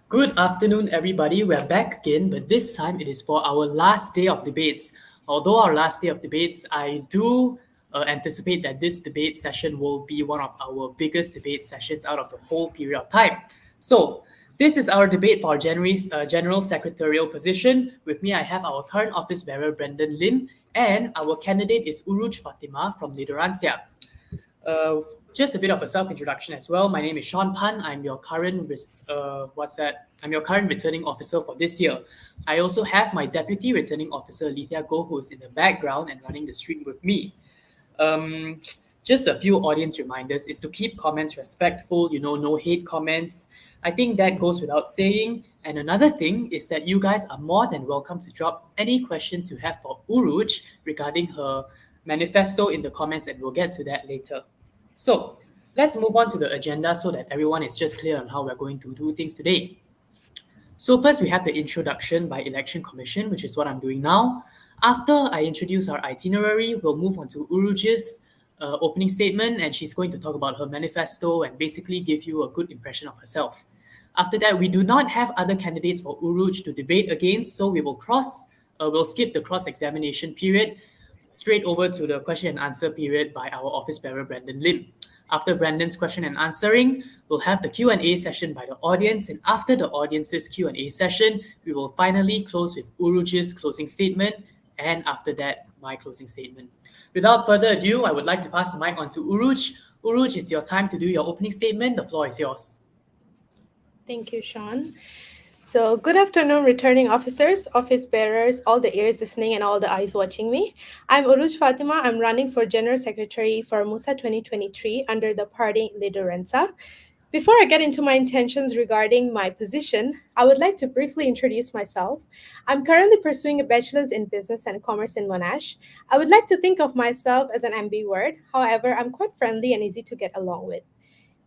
Good afternoon, everybody. We're back again, but this time it is for our last day of debates. Although our last day of debates, I do anticipate that this debate session will be one of our biggest debate sessions out of the whole period of time. So, this is our debate for our general secretarial position. With me, I have our current office bearer, Brendan Lim, and our candidate is Uruj Fatima from Lideransia. Uh, just a bit of a self-introduction as well. My name is Sean Pan. I'm your current I'm your current returning officer for this year. I also have my deputy returning officer Lithia Goh, who is in the background and running the stream with me. Um, just a few audience reminders is to keep comments respectful. No hate comments. I think that goes without saying. And another thing is that you guys are more than welcome to drop any questions you have for Uruj regarding her manifesto in the comments, and we'll get to that later. So let's move on to the agenda so that everyone is just clear on how we're going to do things today. So first we have the introduction by Election Commission, which is what I'm doing now. After I introduce our itinerary, we'll move on to Uruj's opening statement, and she's going to talk about her manifesto and basically give you a good impression of herself. After that, we do not have other candidates for Uruj to debate against, so we'll skip the cross-examination period straight over to the question and answer period by our office bearer, Brandon Lim. After Brandon's question and answering, we'll have the Q&A session by the audience, and after the audience's Q&A session, we will finally close with Uruj's closing statement, and after that, my closing statement. Without further ado, I would like to pass the mic on to Uruj. Uruj, it's your time to do your opening statement. The floor is yours. Thank you, Sean. So, good afternoon, returning officers, office bearers, all the ears listening, and all the eyes watching me. I'm Uruj Fatima. I'm running for General Secretary for Musa 2023 under the party Lideransa. Before I get into my intentions regarding my position, I would like to briefly introduce myself. I'm currently pursuing a bachelor's in business and commerce in Monash. I would like to think of myself as an ambivert. However, I'm quite friendly and easy to get along with.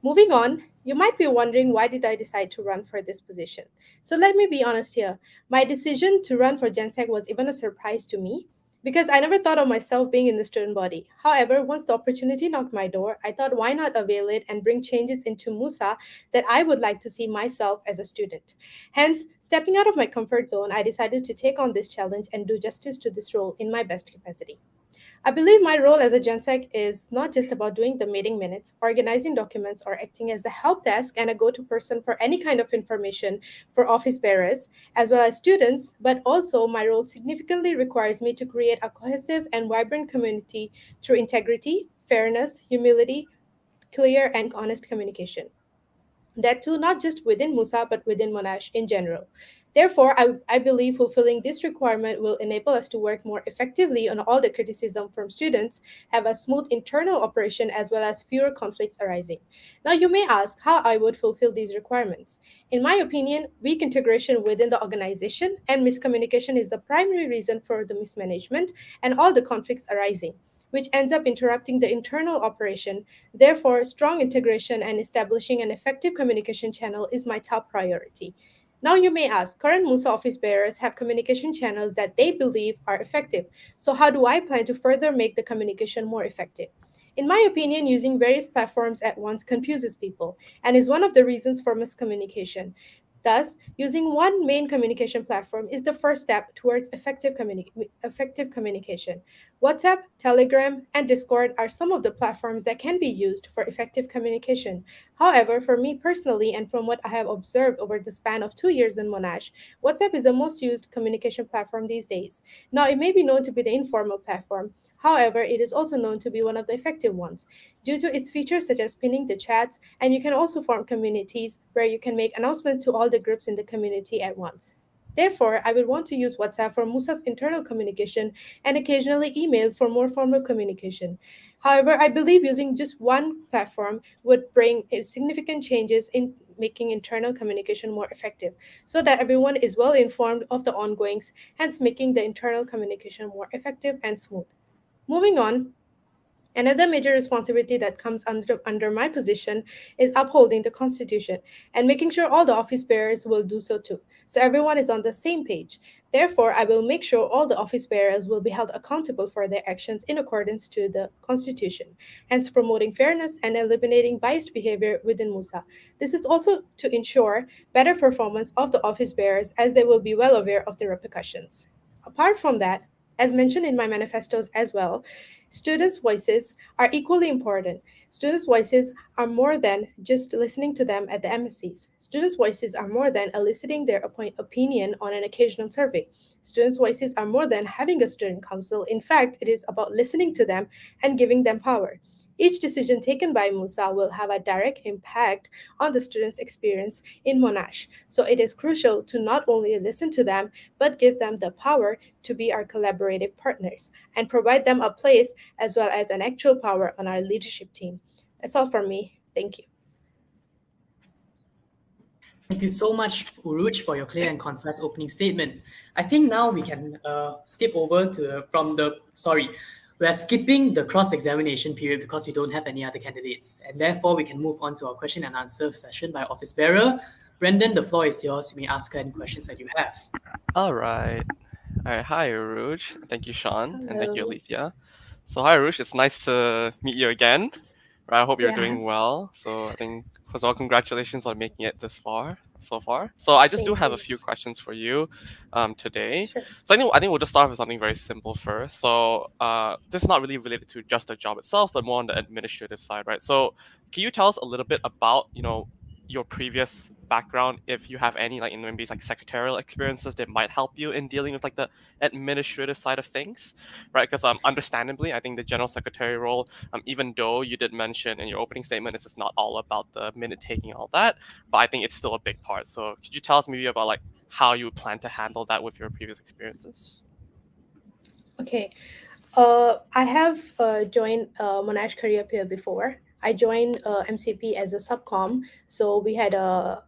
Moving on, you might be wondering why did I decide to run for this position. So let me be honest here. My decision to run for GenSec was even a surprise to me because I never thought of myself being in the student body. However, once the opportunity knocked my door, I thought why not avail it and bring changes into Musa that I would like to see myself as a student. Hence, stepping out of my comfort zone, I decided to take on this challenge and do justice to this role in my best capacity. I believe my role as a GenSec is not just about doing the meeting minutes, organizing documents, or acting as the help desk and a go to person for any kind of information for office bearers, as well as students, but also my role significantly requires me to create a cohesive and vibrant community through integrity, fairness, humility, clear, and honest communication. That too, not just within Musa, but within Monash in general. Therefore, I believe fulfilling this requirement will enable us to work more effectively on all the criticism from students, have a smooth internal operation, as well as fewer conflicts arising. Now, you may ask how I would fulfill these requirements. In my opinion, weak integration within the organization and miscommunication is the primary reason for the mismanagement and all the conflicts arising, which ends up interrupting the internal operation. Therefore, strong integration and establishing an effective communication channel is my top priority. Now, you may ask, current Musa office bearers have communication channels that they believe are effective. So, how do I plan to further make the communication more effective? In my opinion, using various platforms at once confuses people and is one of the reasons for miscommunication. Thus, using one main communication platform is the first step towards effective communication. WhatsApp, Telegram, and Discord are some of the platforms that can be used for effective communication. However, for me personally, and from what I have observed over the span of 2 years in Monash, WhatsApp is the most used communication platform these days. Now, it may be known to be the informal platform. However, it is also known to be one of the effective ones due to its features such as pinning the chats, and you can also form communities where you can make announcements to all the groups in the community at once. Therefore, I would want to use WhatsApp for Musa's internal communication and occasionally email for more formal communication. However, I believe using just one platform would bring significant changes in making internal communication more effective so that everyone is well informed of the ongoings, hence making the internal communication more effective and smooth. Moving on, Another major responsibility that comes under my position is upholding the Constitution and making sure all the office bearers will do so too. So everyone is on the same page. Therefore, I will make sure all the office bearers will be held accountable for their actions in accordance to the Constitution, hence promoting fairness and eliminating biased behavior within Musa. This is also to ensure better performance of the office bearers as they will be well aware of the repercussions. Apart from that, as mentioned in my manifestos as well, students' voices are equally important. Students' voices are more than just listening to them at the MSCs. Students' voices are more than eliciting their opinion on an occasional survey. Students' voices are more than having a student council. In fact, it is about listening to them and giving them power. Each decision taken by Musa will have a direct impact on the students' experience in Monash. So it is crucial to not only listen to them, but give them the power to be our collaborative partners and provide them a place as well as an actual power on our leadership team. That's all from me. Thank you. Thank you so much, Uruj, for your clear and concise opening statement. I think now we can skip over to we're skipping the cross-examination period because we don't have any other candidates, and therefore we can move on to our question and answer session by office bearer. Brendan, the floor is yours. You may ask her any questions that you have. All right. All right. Hi, Aruj. Thank you, Sean, and thank you, Hello. Alethea. So, hi, Aruj. It's nice to meet you again. Right, I hope you're Yeah, doing well. So, I think first of all, congratulations on making it this far so far. So, I just do thank have a you. few questions for you, today. Sure. So, I think we'll just start with something very simple first. So, this is not really related to just the job itself, but more on the administrative side, right? So, can you tell us a little bit about your previous background, if you have any like maybe like secretarial experiences that might help you in dealing with like the administrative side of things, right? Because understandably, I think the general secretary role, even though you did mention in your opening statement this is not all about the minute taking and all that, but I think it's still a big part. So could you tell us maybe about like how you plan to handle that with your previous experiences? Okay. I have joined Monash Career Peer before. I joined MCP as a subcom, so we had a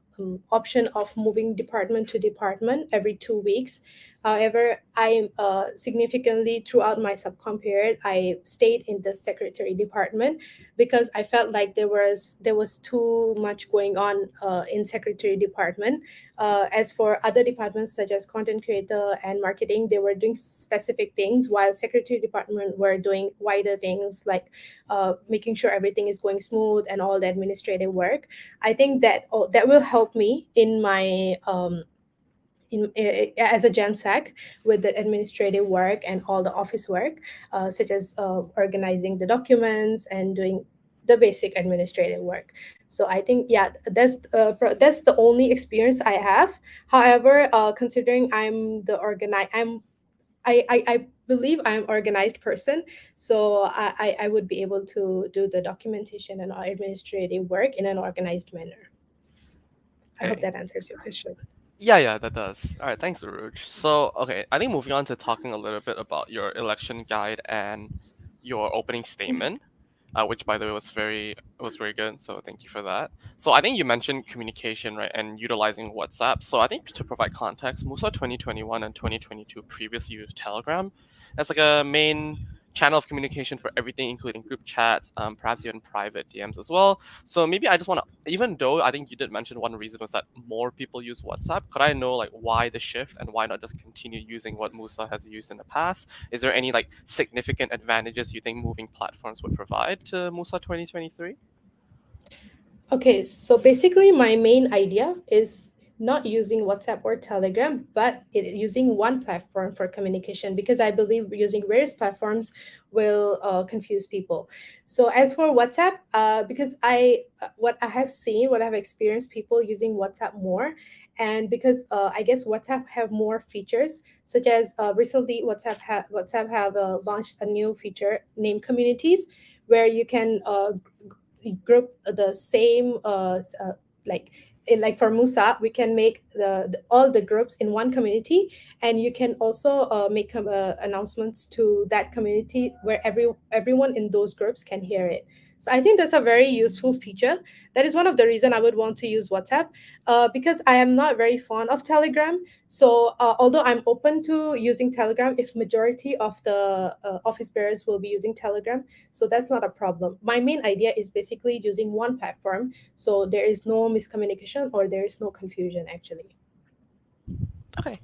option of moving department to department every 2 weeks. However, I significantly throughout my subcom period, I stayed in the secretary department because I felt like there was too much going on in secretary department. As for other departments such as content creator and marketing, they were doing specific things, while secretary department were doing wider things like making sure everything is going smooth and all the administrative work. I think that will help me in my as a Gen Sec with the administrative work and all the office work, such as organizing the documents and doing the basic administrative work. So I think yeah, that's the only experience I have. However, considering I believe I'm organized person, so I would be able to do the documentation and administrative work in an organized manner. I hope Okay. that answers your question. Yeah, that does. All right, thanks, Uruj. So, okay, I think moving on to talking a little bit about your election guide and your opening statement, which by the way was very good. So thank you for that. So I think you mentioned communication, right, and utilizing WhatsApp. So I think to provide context, Musa 2021 and 2022 previously used Telegram as like a main channel of communication for everything, including group chats, perhaps even private DMs as well. So maybe I just want to, even though I think you did mention one reason was that more people use WhatsApp, could I know like why the shift and why not just continue using what Musa has used in the past? Is there any like significant advantages you think moving platforms would provide to Musa 2023? Okay, so basically, my main idea is not using WhatsApp or Telegram, but using one platform for communication because I believe using various platforms will confuse people. So as for WhatsApp, because what I have seen, what I have experienced, people using WhatsApp more, and because I guess WhatsApp have more features, such as recently WhatsApp have launched a new feature named Communities, where you can group the same like like for Musa, we can make all the groups in one community, and you can also make announcements to that community where everyone in those groups can hear it. So I think that's a very useful feature. That is one of the reason I would want to use WhatsApp, because I am not very fond of Telegram. So although I'm open to using Telegram if majority of the office bearers will be using Telegram, so that's not a problem. My main idea is basically using one platform, so there is no miscommunication or there is no confusion actually. Okay.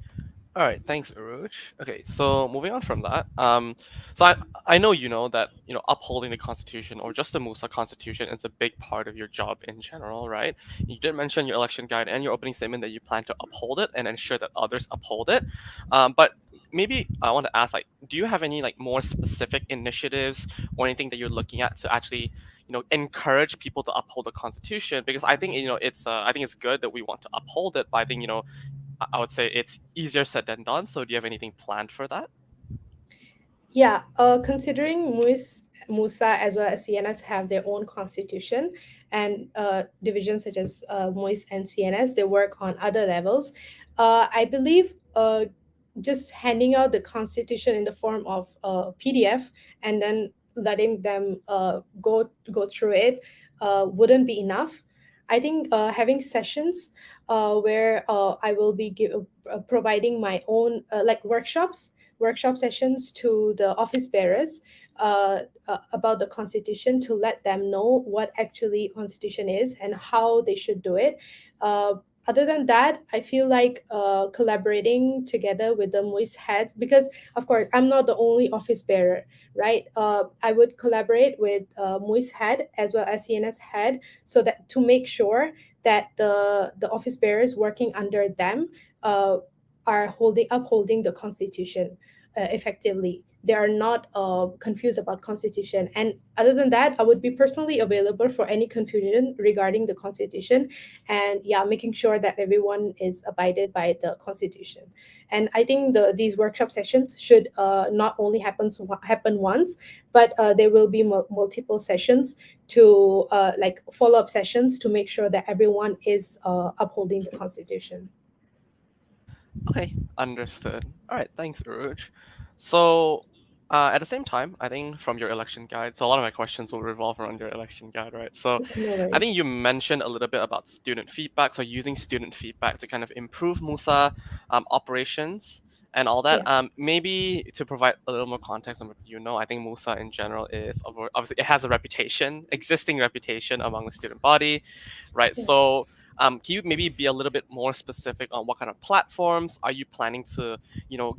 All right, thanks, Uruj. Okay, so moving on from that, so I know you know that upholding the Constitution or just the Musa Constitution is a big part of your job in general, right? You did mention your election guide and your opening statement that you plan to uphold it and ensure that others uphold it. But maybe I want to ask, like, do you have any like more specific initiatives or anything that you're looking at to actually encourage people to uphold the Constitution? Because I think it's I think it's good that we want to uphold it, but I think I would say it's easier said than done. So do you have anything planned for that? Yeah, considering Musa as well as CNS have their own constitution, and divisions such as MUIS and CNS, they work on other levels. I believe just handing out the constitution in the form of PDF and then letting them go through it wouldn't be enough. I think having sessions where I will be providing my own like workshop sessions to the office bearers about the constitution, to let them know what actually constitution is and how they should do it. Other than that, I feel like collaborating together with the MUIS heads, because of course I'm not the only office bearer, right? I would collaborate with MUIS head as well as CNS head, so that to make sure that the office bearers working under them uh, are upholding the constitution effectively. They are not confused about constitution. And other than that, I would be personally available for any confusion regarding the constitution, and yeah, making sure that everyone is abided by the constitution. And I think these workshop sessions should not only happen once, but there will be multiple sessions to like follow-up sessions to make sure that everyone is upholding the constitution. Okay, understood. All right, thanks, Uruj. So, at the same time, I think from your election guide, so a lot of my questions will revolve around your election guide, right? So, No I worries. think you mentioned a little bit about student feedback, so using student feedback to kind of improve Musa operations and all that. Yeah. Maybe to provide a little more context on what I think Musa in general is obviously it has a reputation, existing reputation among the student body, right? Yeah. So can you maybe be a little bit more specific on what kind of platforms are you planning to,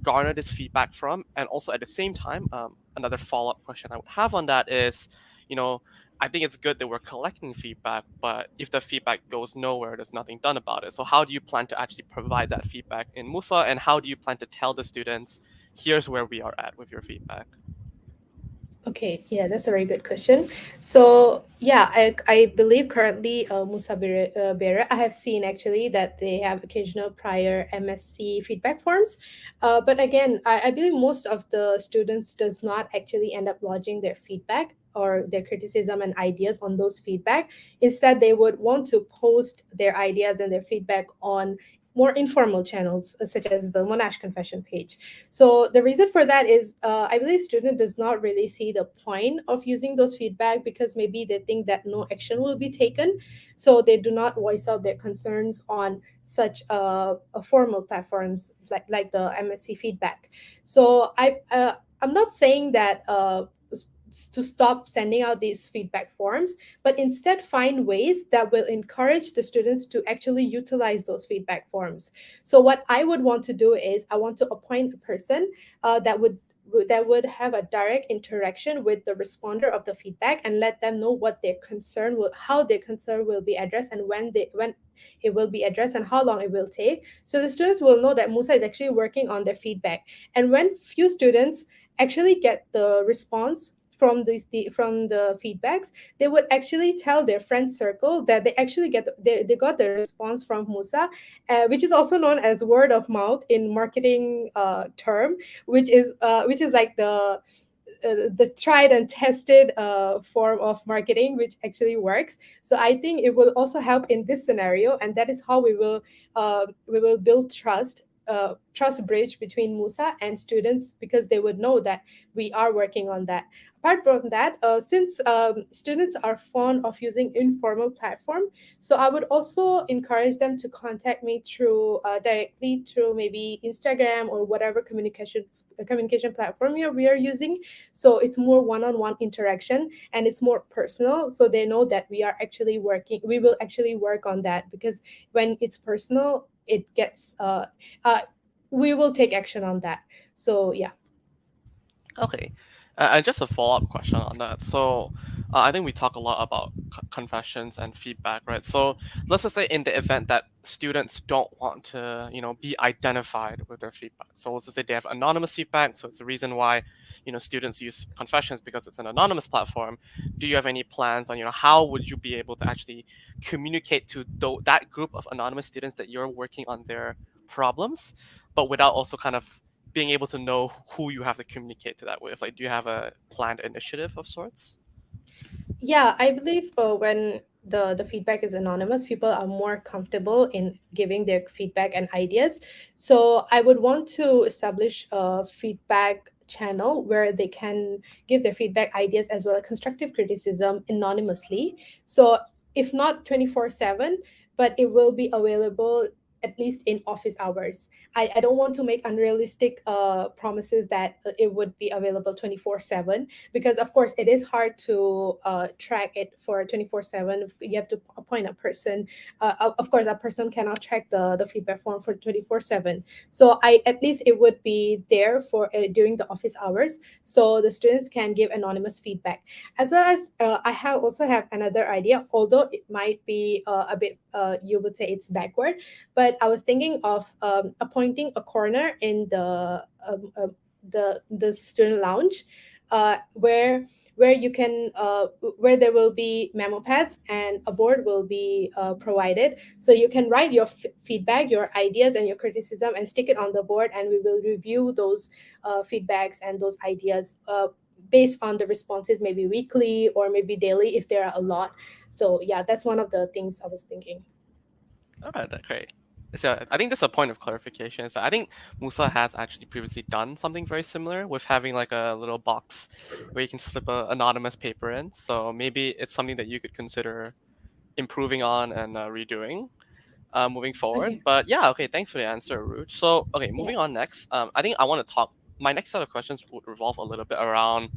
garner this feedback from? And also at the same time, another follow-up question I would have on that is, you know, I think it's good that we're collecting feedback, but if the feedback goes nowhere, there's nothing done about it. So how do you plan to actually provide that feedback in Musa, and how do you plan to tell the students, here's where we are at with your feedback? Okay, yeah, that's a very good question. So, yeah, I believe currently Musa Bera, I have seen actually that they have occasional prior MSc feedback forms. But again, I believe most of the students does not actually end up lodging their feedback or their criticism and ideas on those feedback. Instead, they would want to post their ideas and their feedback on more informal channels, such as the Monash Confession page. So the reason for that is I believe student does not really see the point of using those feedback, because maybe they think that no action will be taken, so they do not voice out their concerns on such a formal platforms like the MSc feedback. So I'm not saying that to stop sending out these feedback forms, but instead find ways that will encourage the students to actually utilize those feedback forms. So what I would want to do is I want to appoint a person that would have a direct interaction with the responder of the feedback, and let them know what their concern will how their concern will be addressed, and when it will be addressed and how long it will take, so the students will know that Musa is actually working on their feedback. And when few students actually get the response from the feedbacks, they would actually tell their friend circle that they actually they got the response from Musa, which is also known as word of mouth in marketing term, which is like the tried and tested form of marketing, which actually works. So I think it will also help in this scenario, and that is how we will build trust trust bridge between Musa and students, because they would know that we are working on that. Apart from that, since students are fond of using informal platform, so I would also encourage them to contact me through directly through maybe Instagram or whatever communication platform we are using. So it's more one-on-one interaction and it's more personal, so they know that we will actually work on that, because when it's personal, it gets we will take action on that. So yeah. Okay. And just a follow-up question on that. So, I think we talk a lot about confessions and feedback, right? So, let's just say in the event that students don't want to, be identified with their feedback. So, let's just say they have anonymous feedback. So, it's the reason why, students use confessions because it's an anonymous platform. Do you have any plans on, how would you be able to actually communicate to that group of anonymous students that you're working on their problems, but without also kind of being able to know who you have to communicate to that with? Like, do you have a planned initiative of sorts? Yeah, I believe when the feedback is anonymous, people are more comfortable in giving their feedback and ideas. So I would want to establish a feedback channel where they can give their feedback, ideas, as well as constructive criticism anonymously. So if not 24/7, but it will be available at least in office hours. I don't want to make unrealistic promises that it would be available 24/7, because of course it is hard to track it for 24/7. You have to appoint a person. Of course, a person cannot track the feedback form for 24/7. So I at least it would be there for during the office hours, so the students can give anonymous feedback. As well as I have also have another idea, although it might be a bit you would say it's backward, but I was thinking of appointing a corner in the student lounge, where you can where there will be memo pads and a board will be provided, so you can write your feedback, your ideas, and your criticism, and stick it on the board, and we will review those feedbacks and those ideas based on the responses, maybe weekly or maybe daily if there are a lot. So yeah, that's one of the things I was thinking. All right, that's great. So I think just a point of clarification is that I think Musa has actually previously done something very similar with having like a little box where you can slip a anonymous paper in. So maybe it's something that you could consider improving on and redoing moving forward. Okay. But yeah, okay, thanks for the answer, Ruj. So okay, Yeah. moving on next. I think I want to talk. My next set of questions would revolve a little bit around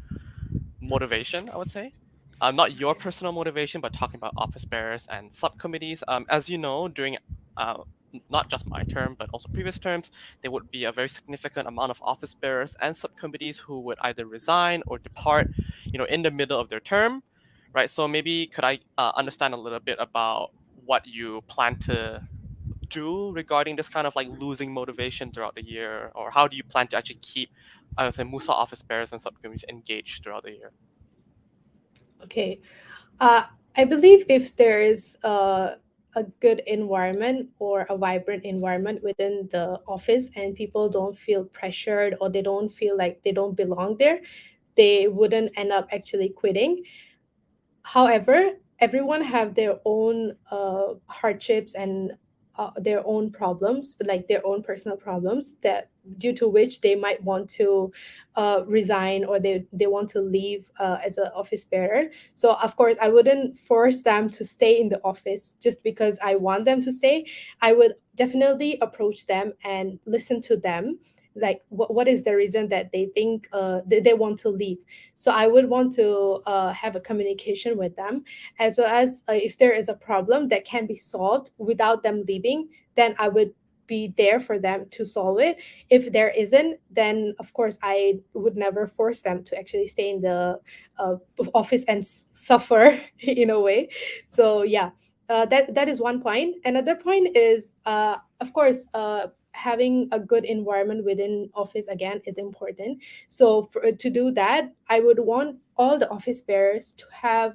motivation, I would say. Not your personal motivation, but talking about office bearers and subcommittees. As you know, during uh, not just my term, but also previous terms, there would be a very significant amount of office bearers and subcommittees who would either resign or depart, in the middle of their term, right? So maybe could I understand a little bit about what you plan to do regarding this kind of like losing motivation throughout the year, or how do you plan to actually keep, I would say, Musa office bearers and subcommittees engaged throughout the year? Okay. Uh, I believe if there is a good environment or a vibrant environment within the office and people don't feel pressured or they don't feel like they don't belong there, they wouldn't end up actually quitting. However, everyone have their own hardships and their own problems, like their own personal problems, that due to which they might want to resign, or they want to leave as an office bearer. So of course I wouldn't force them to stay in the office just because I want them to stay. I would definitely approach them and listen to them, like what is the reason that they think they want to leave. So I would want to have a communication with them, as well as if there is a problem that can be solved without them leaving, then I would be there for them to solve it. If there isn't, then of course I would never force them to actually stay in the uh, office and suffer in a way. So yeah, that is one point. Another point is of course having a good environment within office again is important. So to do that, I would want all the office bearers to have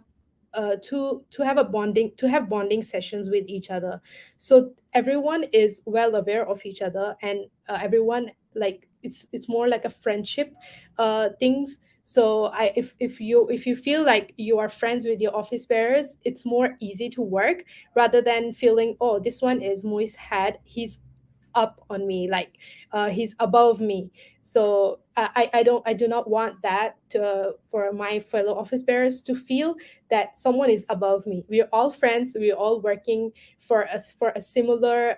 to have a bonding to have bonding sessions with each other, so everyone is well aware of each other, and everyone, like it's more like a friendship things. So if you feel like you are friends with your office bearers, it's more easy to work, rather than feeling, oh, this one is Moise head, up on me, like he's above me. So I do not want that for my fellow office bearers to feel that someone is above me. We're all friends. We're all working for a similar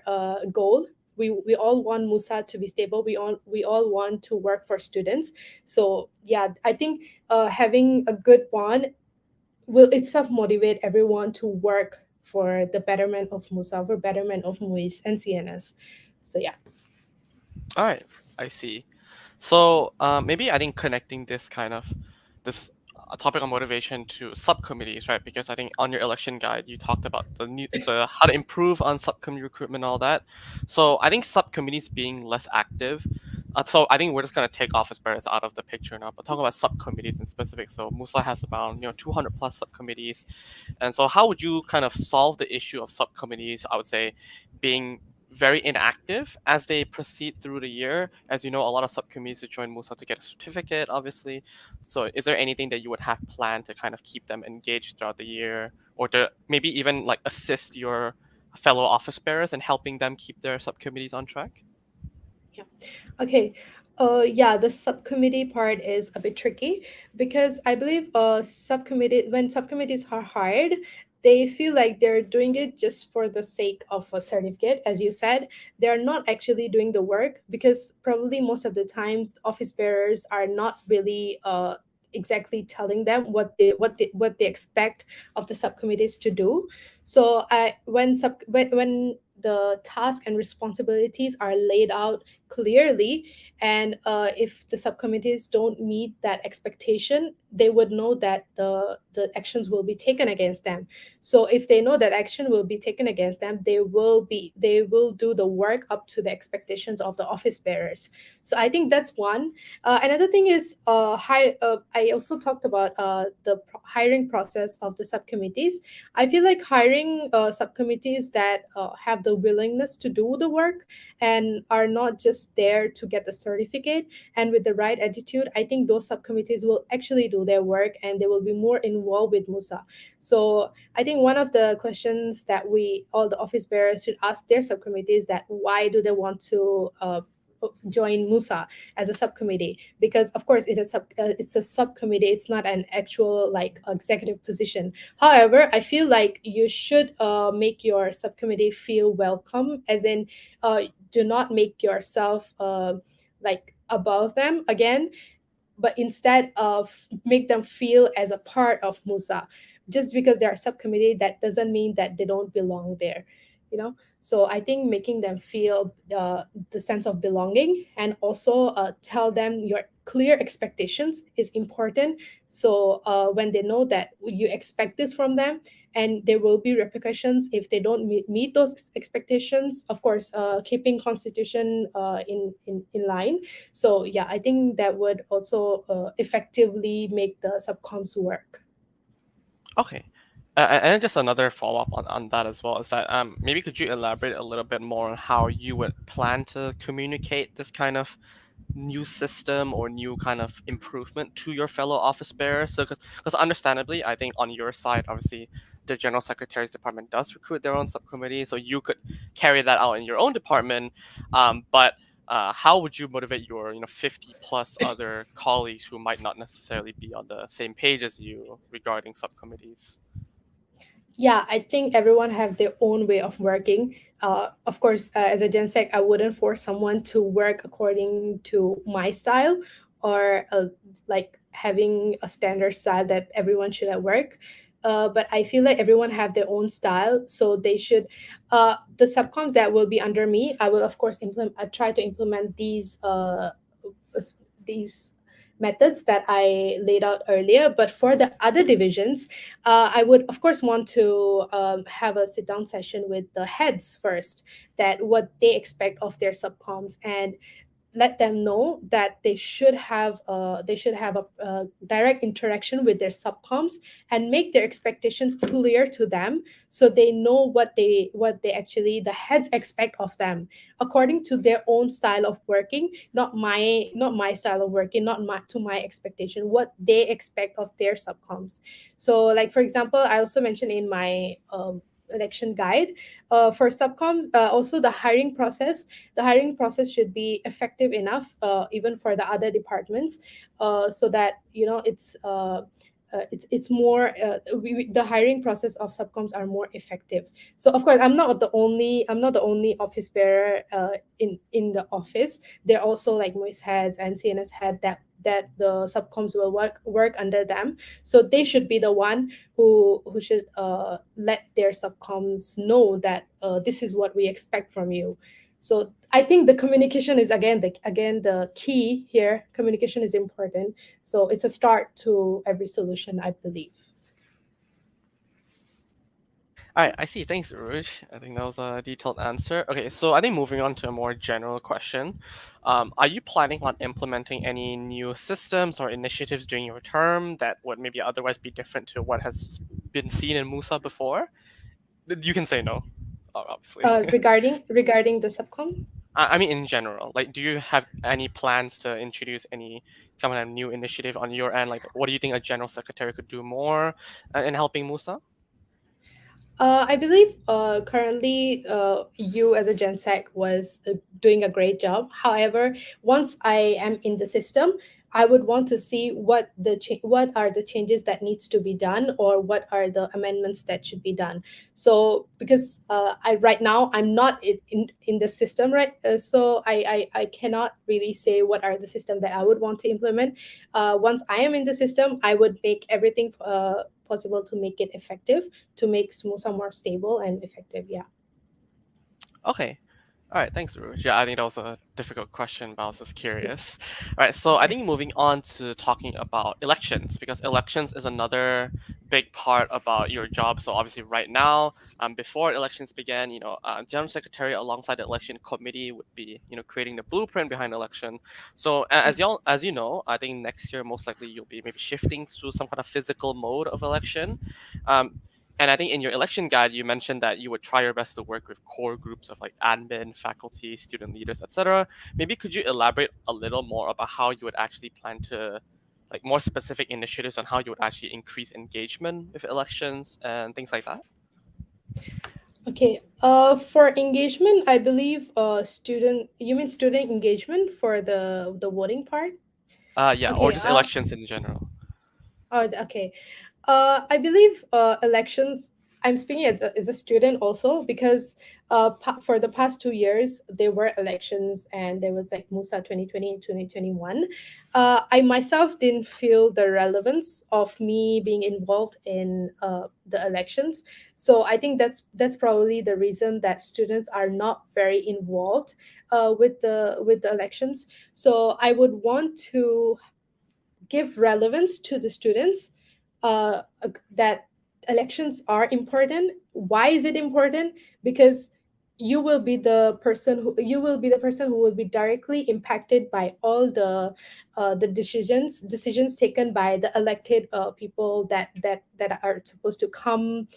goal. We all want Musa to be stable. We all want to work for students. So yeah, I think having a good bond will itself motivate everyone to work for the betterment of Musa, for betterment of MUIS and CNS. So yeah. All right, I see. So maybe I think connecting this topic on motivation to subcommittees, right? Because I think on your election guide you talked about the how to improve on subcommittee recruitment and all that. So I think subcommittees being less active. So I think we're just gonna take office bearers out of the picture now, but talk about subcommittees in specific. So Musa has about 200 plus subcommittees, and so how would you kind of solve the issue of subcommittees? I would say being very inactive as they proceed through the year. As you know, a lot of subcommittees to join Musa to get a certificate, obviously. So is there anything that you would have planned to kind of keep them engaged throughout the year, or to maybe even like assist your fellow office bearers in helping them keep their subcommittees on track? Yeah. Okay. Yeah, the subcommittee part is a bit tricky because I believe when subcommittees are hired, they feel like they're doing it just for the sake of a certificate. As you said, they're not actually doing the work because probably most of the times office bearers are not really exactly telling them what they expect of the subcommittees to do. So when the task and responsibilities are laid out clearly, and if the subcommittees don't meet that expectation, they would know that the actions will be taken against them. So if they know that action will be taken against them, they will do the work up to the expectations of the office bearers. So I think that's one. Another thing is I also talked about the hiring process of the subcommittees. I feel like hiring subcommittees that have the willingness to do the work and are not just there to get the certificate, and with the right attitude, I think those subcommittees will actually do their work and they will be more involved with Musa. So I think one of the questions that we all the office bearers should ask their subcommittees is that why do they want to join Musa as a subcommittee? Because of course it's a subcommittee, it's not an actual like executive position. However, I feel like you should make your subcommittee feel welcome, as in do not make yourself like above them again, but instead of make them feel as a part of Musa. Just because they're a subcommittee, that doesn't mean that they don't belong there, you know. So I think making them feel the sense of belonging, and also tell them your clear expectations is important. So when they know that you expect this from them, and there will be repercussions if they don't meet those expectations, of course keeping constitution in line. So yeah, I think that would also effectively make the subcoms work. Okay. And just another follow up on that as well is that maybe could you elaborate a little bit more on how you would plan to communicate this kind of new system or new kind of improvement to your fellow office bearers? So, because understandably, I think on your side, obviously, the general secretary's department does recruit their own subcommittee, so you could carry that out in your own department. But how would you motivate your 50 plus other colleagues who might not necessarily be on the same page as you regarding subcommittees? Yeah, I think everyone have their own way of working. Of course, as a Gen Sec, I wouldn't force someone to work according to my style, or like having a standard style that everyone should have work. But I feel like everyone have their own style, so they should. The subcoms that will be under me, I will of course try to implement these methods that I laid out earlier. But for the other divisions, I would of course want to have a sit down session with the heads first, that what they expect of their subcoms, and let them know that they should have a direct interaction with their subcoms, and make their expectations clear to them, so they know what they actually the heads expect of them, according to their own style of working, not my style of working, not my to my expectation, what they expect of their subcoms. So like for example, I also mentioned in my election guide. For subcoms, also the hiring process should be effective enough, even for the other departments, so that it's more the hiring process of subcoms are more effective. So of course I'm not the only office bearer in the office. There are also like MOIS heads and CNS head that the subcoms will work under them. So they should be the one who should let their subcoms know that this is what we expect from you. So I think the communication is again the key here. Communication is important. So it's a start to every solution, I believe. All right, I see. Thanks, Uruj. I think that was a detailed answer. Okay, so I think moving on to a more general question, are you planning on implementing any new systems or initiatives during your term that would maybe otherwise be different to what has been seen in Musa before? You can say no, obviously. Regarding the subcom. I mean, in general, like, do you have any plans to introduce any kind of new initiative on your end? Like, what do you think a general secretary could do more in helping Musa? I believe currently you as a GenSec was doing a great job. However, once I am in the system, I would want to see what are the changes that needs to be done, or what are the amendments that should be done. So because I right now I'm not in the system, right? So I cannot really say what are the system that I would want to implement. Once I am in the system, I would make everything possible to make it effective, to make Musa more stable and effective. Yeah. Okay. All right, thanks, Ruj. Yeah, I think that was a difficult question, but I was just curious. All right, so I think moving on to talking about elections, because elections is another big part about your job. So obviously, right now, before elections began, General Secretary alongside the election committee would be, creating the blueprint behind election. So as you know, I think next year most likely you'll be maybe shifting to some kind of physical mode of election. Um, and I think in your election guide, you mentioned that you would try your best to work with core groups of like admin, faculty, student leaders, etc. Maybe could you elaborate a little more about how you would actually plan to, like, more specific initiatives on how you would actually increase engagement with elections and things like that? Okay. For engagement, I believe student. You mean student engagement for the voting part? Yeah, or Okay. just elections in general. Okay. I believe elections. I'm speaking as a student also, because for the past 2 years there were elections, and there was like Musa 2020 and 2021. I myself didn't feel the relevance of me being involved in the elections. So I think that's probably the reason that students are not very involved with the elections. So I would want to give relevance to the students, that elections are important. Why is it important? Because you will be the person who will be directly impacted by all the decisions taken by the elected people that are supposed to come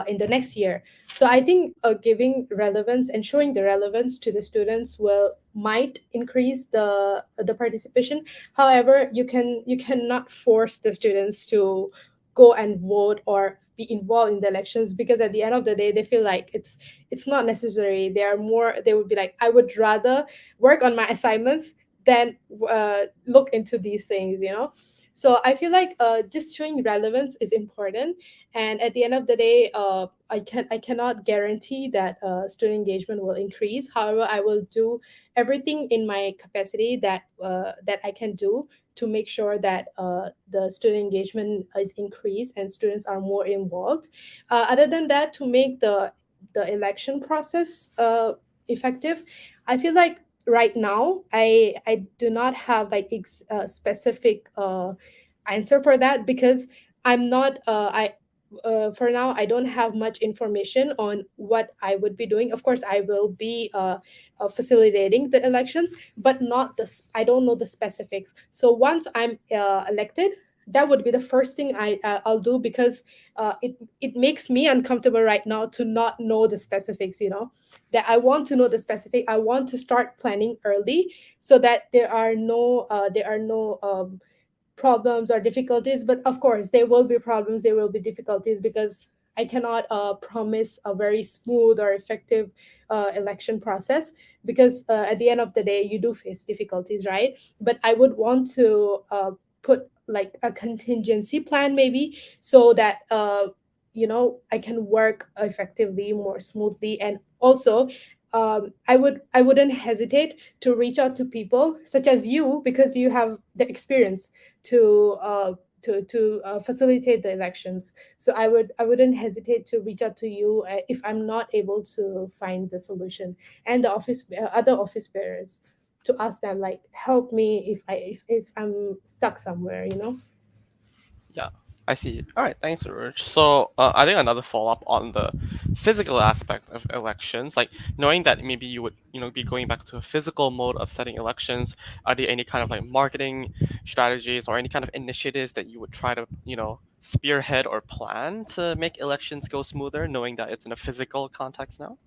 in the next year. So I think giving relevance and showing the relevance to the students will might increase the participation. However, you cannot force the students to go and vote or be involved in the elections, because at the end of the day they feel like it's not necessary. They would be like, I would rather work on my assignments than look into these things. So I feel like just showing relevance is important. And at the end of the day, I cannot guarantee that student engagement will increase. However, I will do everything in my capacity that I can do to make sure that the student engagement is increased and students are more involved. Other than that, to make the election process effective, I feel like right now I do not have like specific answer for that, because I'm not I for now I don't have much information on what I would be doing. Of course, I will be facilitating the elections, but not I don't know the specifics. So once I'm elected, that would be the first thing I'll do, because it makes me uncomfortable right now to not know the specifics. That I want to know the specific. I want to start planning early, so that there are no problems or difficulties. But of course there will be problems, there will be difficulties, because promise a very smooth or effective election process, because at the end of the day you do face difficulties, right? But I would want to put like a contingency plan maybe, so that I can work effectively, more smoothly. And also I wouldn't hesitate to reach out to people such as you, because you have the experience to facilitate the elections. So I wouldn't hesitate to reach out to you if I'm not able to find the solution, and the other office bearers, to ask them like, help me if I'm stuck somewhere. Yeah, I see. All right, thanks, Uruj. So I think another follow up on the physical aspect of elections, like knowing that maybe you would be going back to a physical mode of setting elections. Are there any kind of like marketing strategies or any kind of initiatives that you would try to spearhead or plan to make elections go smoother, knowing that it's in a physical context now?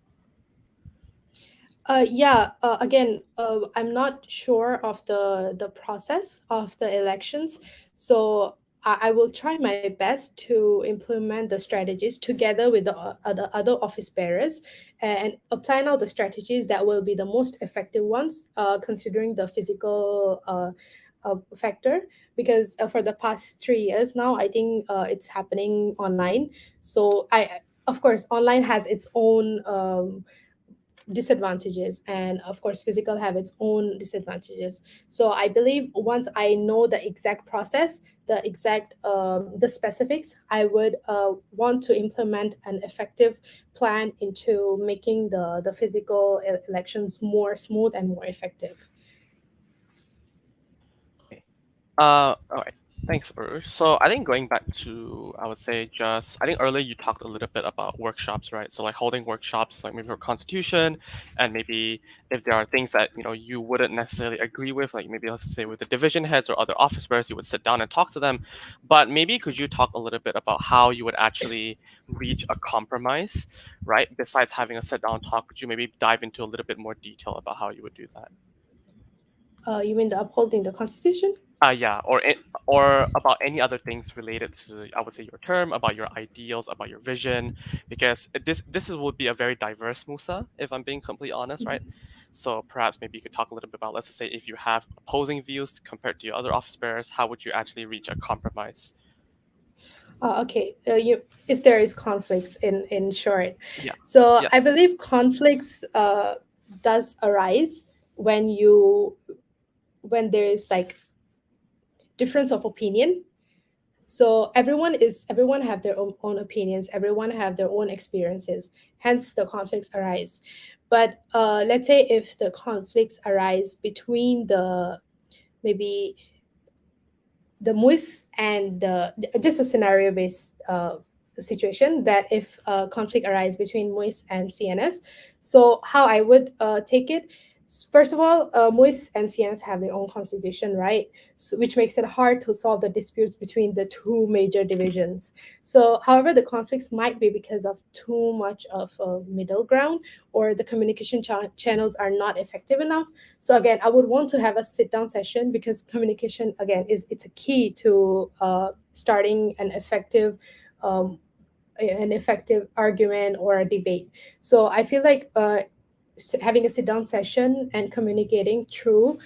Yeah. Again, I'm not sure of the process of the elections, so I will try my best to implement the strategies together with the other office bearers, and plan out the strategies that will be the most effective ones, considering the physical factor. Because for the past 3 years now, I think it's happening online. So of course, online has its own disadvantages, and of course physical have its own disadvantages. So I believe once I know the exact process, the specifics, I would want to implement an effective plan into making the physical elections more smooth and more effective. Okay. All right. Thanks, Uruj. So I think going back to, I would say just, I think earlier you talked a little bit about workshops, right? So like holding workshops, like maybe for constitution, and maybe if there are things that, you wouldn't necessarily agree with, like maybe let's say with the division heads or other office bearers, you would sit down and talk to them. But maybe could you talk a little bit about how you would actually reach a compromise, right? Besides having a sit down talk, could you maybe dive into a little bit more detail about how you would do that? You mean the upholding the constitution? Yeah, or about any other things related to, I would say, your term, about your ideals, about your vision, because would be a very diverse Musa, if I'm being completely honest, right? So perhaps maybe you could talk a little bit about, let's just say, if you have opposing views compared to your other office bearers, how would you actually reach a compromise? Okay. If there is conflicts, in short. Yeah. So I Yes. believe conflicts does arise when there is like difference of opinion. So everyone have their own opinions, everyone have their own experiences, hence the conflicts arise. But let's say if the conflicts arise between the maybe the MUIS and just a scenario based situation, that if conflict arise between MUIS and CNS, so how I would take it. First of all, MUIS and CNS have their own constitution, right? So, which makes it hard to solve the disputes between the two major divisions. So, however, the conflicts might be because of too much of a middle ground, or the communication channels are not effective enough. So again, I would want to have a sit down session, because communication again it's a key to starting an effective argument or a debate. So I feel like having a sit down session and communicating through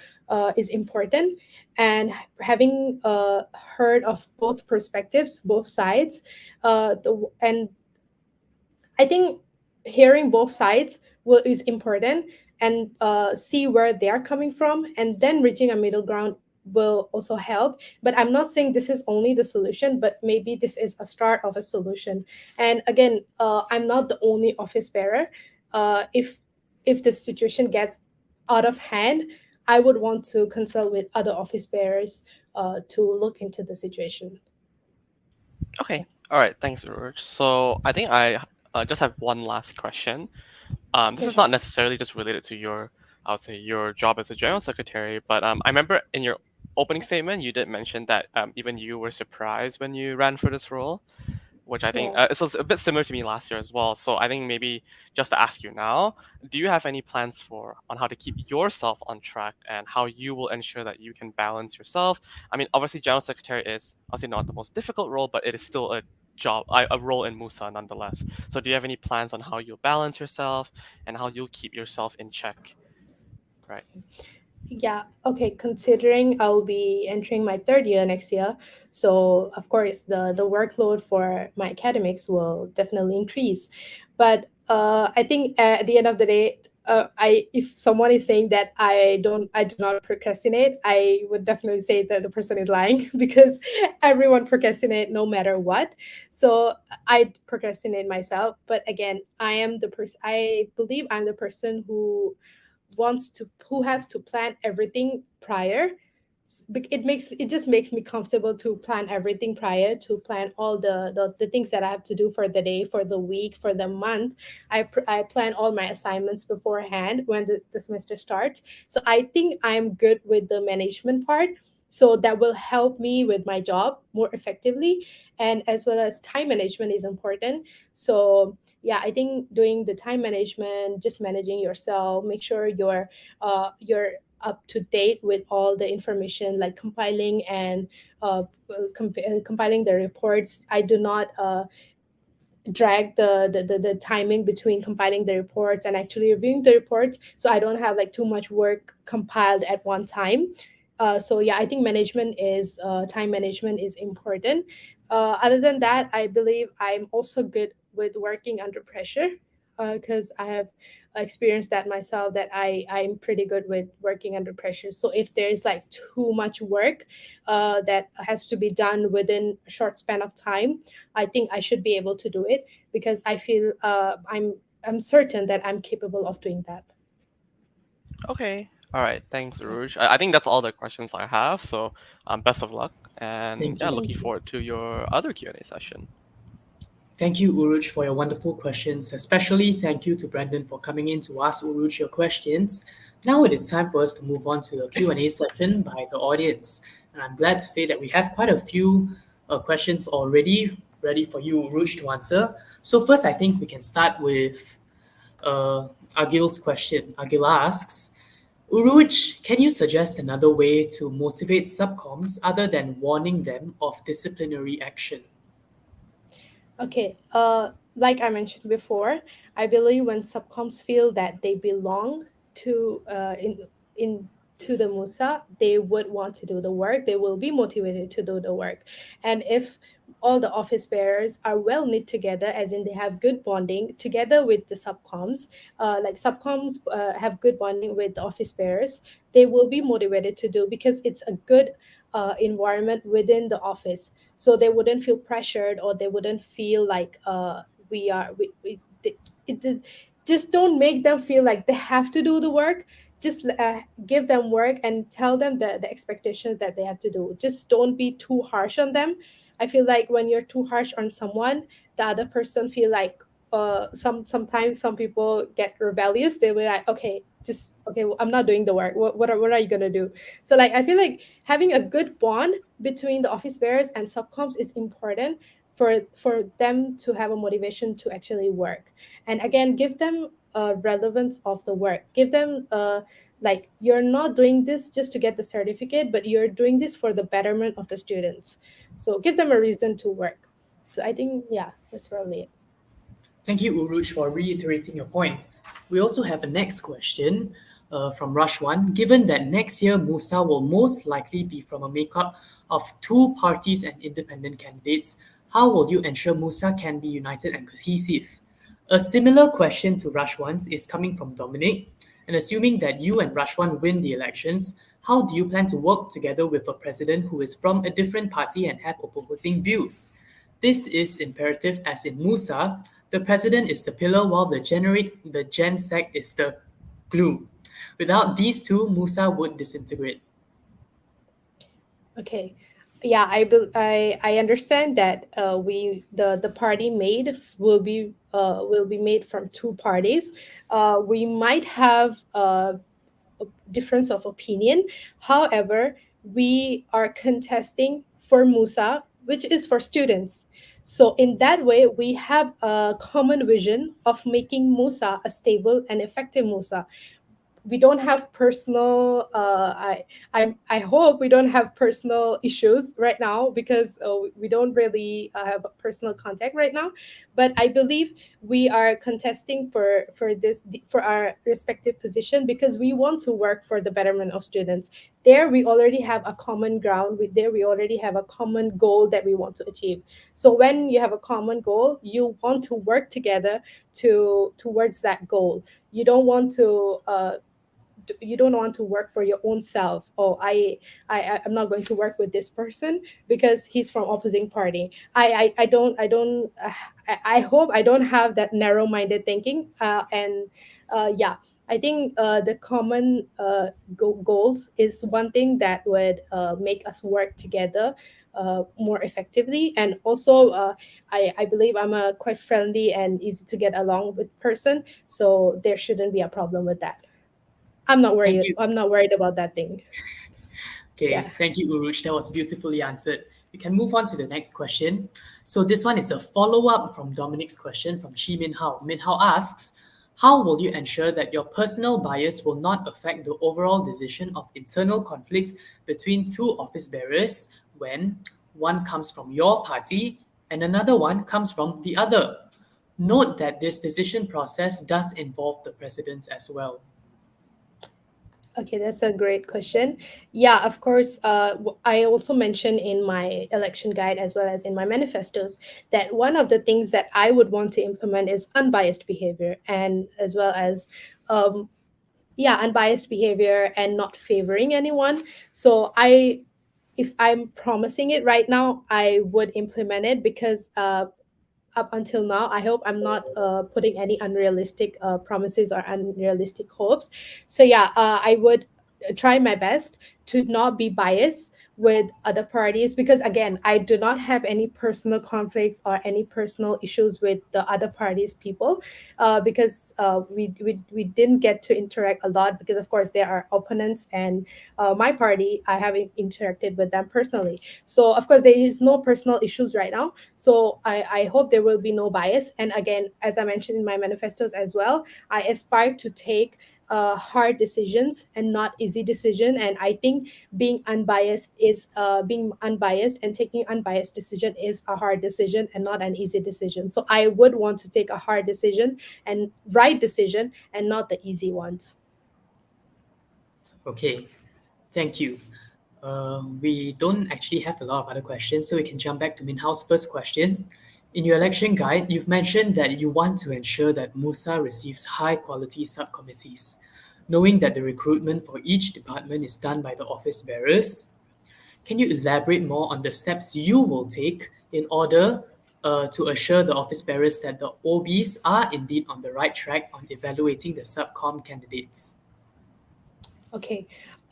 is important, and having heard of both perspectives, both sides, and I think hearing both sides is important, and see where they're coming from, and then reaching a middle ground will also help. But I'm not saying this is only the solution, but maybe this is a start of a solution. And again, I'm not the only office bearer. If the situation gets out of hand, I would want to consult with other office bearers to look into the situation. Okay. All right. Thanks, Uruj. So I think I just have one last question. This Okay, is sure. not necessarily just related to your, I would say, your job as a general secretary, but I remember in your opening statement you did mention that even you were surprised when you ran for this role, which I think Yeah. it's a bit similar to me last year as well. So I think maybe just to ask you now, do you have any plans for on how to keep yourself on track and how you will ensure that you can balance yourself? I mean, obviously, general secretary is obviously not the most difficult role, but it is still a a role in Musa nonetheless. So do you have any plans on how you'll balance yourself and how you'll keep yourself in check? Right. Yeah, okay, considering I'll be entering my third year next year, so of course the workload for my academics will definitely increase. But I think at the end of the day, I if someone is saying that I do not procrastinate, I would definitely say that the person is lying because everyone procrastinate no matter what. So I procrastinate myself, but again, I believe I'm the person who have to plan everything prior. It just makes me comfortable to plan everything prior, to plan all the things that I have to do for the day, for the week, for the month. I plan all my assignments beforehand when the semester starts, so I think I'm good with the management part, so that will help me with my job more effectively. And as well as time management is important. So yeah, I think doing the time management, just managing yourself, make sure you're up to date with all the information, like compiling and compiling the reports. I do not drag the timing between compiling the reports and actually reviewing the reports, so I don't have like too much work compiled at one time. So yeah, I think time management is important. Other than that, I believe I'm also good with working under pressure, because I have experienced that myself, that I'm pretty good with working under pressure. So if there's like too much work that has to be done within a short span of time, I think I should be able to do it, because I feel I'm certain that I'm capable of doing that. Okay. All right. Thanks, Rouge. I think that's all the questions I have. So, best of luck, and Thank yeah, you. looking Thank you. forward to your other Q&A session. Thank you, Uruj, for your wonderful questions. Especially thank you to Brandon for coming in to ask Uruj your questions. Now it is time for us to move on to the Q&A session by the audience. And I'm glad to say that we have quite a few questions already ready for you, Uruj, to answer. So first, I think we can start with uh, Agil's question. Agil asks, Uruj, can you suggest another way to motivate subcoms other than warning them of disciplinary action? Okay, like I mentioned before, I believe when subcoms feel that they belong to in to the Musa, they would want to do the work. They will be motivated to do the work, and if all the office bearers are well knit together, as in they have good bonding together with the subcoms, like subcoms have good bonding with the office bearers, they will be motivated to do, because it's a good environment within the office, so they wouldn't feel pressured, or they wouldn't feel like it is, just don't make them feel like they have to do the work. Just give them work and tell them the expectations that they have to do. Just don't be too harsh on them. I feel like when you're too harsh on someone, the other person feel like sometimes some people get rebellious. They'll be like, okay, just okay, well, I'm not doing the work. What are you gonna do? So like I feel like having a good bond between the office bearers and subcoms is important for them to have a motivation to actually work. And again, give them relevance of the work. Give them like, you're not doing this just to get the certificate, but you're doing this for the betterment of the students. So give them a reason to work. So I think, yeah, that's probably it. Thank you, Uruj, for reiterating your point. We also have a next question from Rashwan. Given that next year Musa will most likely be from a makeup of two parties and independent candidates, how will you ensure Musa can be united and cohesive? A similar question to Rashwan's is coming from Dominic. And assuming that you and Rashwan win the elections, how do you plan to work together with a president who is from a different party and have opposing views? This is imperative as in Musa, the president is the pillar while the Gen Sec is the glue. Without these two, Musa would disintegrate. Okay. Yeah, I understand that the party made will be made from two parties. We might have difference of opinion. However, we are contesting for Musa, which is for students. So in that way, we have a common vision of making Musa a stable and effective Musa. we don't have personal I hope we don't have personal issues right now, because we don't really have personal contact right now. But I believe we are contesting for our respective position because we want to work for the betterment of students. There we already have a common ground. There we already have a common goal that we want to achieve. So when you have a common goal, you want to work together towards that goal. You don't want to you don't want to work for your own self. Oh, I'm not going to work with this person because he's from opposing party. I hope I don't have that narrow-minded thinking. And yeah, I think the common goals is one thing that would make us work together more effectively. And also, I believe I'm a quite friendly and easy to get along with person, so there shouldn't be a problem with that. I'm not Thank worried. you. I'm not worried about that thing. Okay, Yeah. thank you, Uruj. That was beautifully answered. We can move on to the next question. So this one is a follow-up from Dominic's question from Shi Min Hao. Min Hao asks, how will you ensure that your personal bias will not affect the overall decision of internal conflicts between two office bearers when one comes from your party and another one comes from the other? Note that this decision process does involve the president as well. Okay, that's a great question. Yeah, of course. I also mentioned in my election guide as well as in my manifestos that one of the things that I would want to implement is unbiased behavior, and as well as yeah, unbiased behavior and not favoring anyone. So if I'm promising it right now, I would implement it, because up until now, I hope I'm not putting any unrealistic promises or unrealistic hopes. So yeah, I would try my best to not be biased with other parties, because again, I do not have any personal conflicts or any personal issues with the other parties people, because we didn't get to interact a lot, because of course there are opponents, and my party, I haven't interacted with them personally. So of course there is no personal issues right now. So I hope there will be no bias. And again, as I mentioned in my manifestos as well, I aspire to take hard decisions and not easy decision. And I think being unbiased and taking unbiased decision is a hard decision and not an easy decision. So I would want to take a hard decision and right decision, and not the easy ones. Okay, thank you. We don't actually have a lot of other questions, so we can jump back to Minhao's first question. In your election guide, you've mentioned that you want to ensure that Musa receives high quality subcommittees. Knowing that the recruitment for each department is done by the office bearers, can you elaborate more on the steps you will take in order to assure the office bearers that the OBs are indeed on the right track on evaluating the subcom candidates? Okay.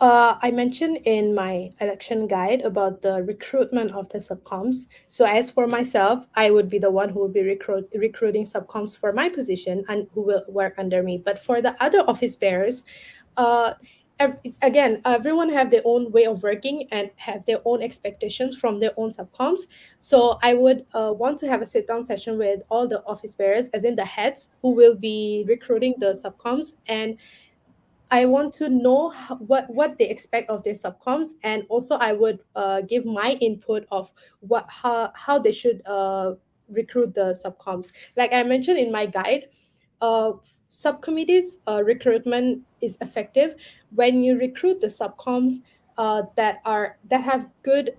I mentioned in my election guide about the recruitment of the subcoms. So as for myself, I would be the one who will be recruiting subcoms for my position and who will work under me. But for the other office bearers, uh, again, everyone have their own way of working and have their own expectations from their own subcoms. So I would want to have a sit down session with all the office bearers, as in the heads who will be recruiting the subcoms, and I want to know what they expect of their subcoms, and also I would give my input of how they should recruit the subcoms. Like I mentioned in my guide, uh, subcommittees recruitment is effective when you recruit the subcoms that have good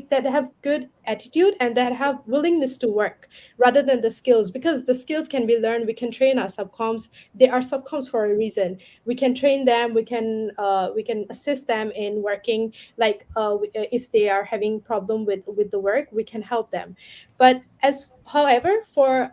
that have good attitude and that have willingness to work, rather than the skills, because the skills can be learned. We can train our subcoms. They are subcoms for a reason. We can train them. We can assist them in working. Like if they are having problem with the work, we can help them. But as however for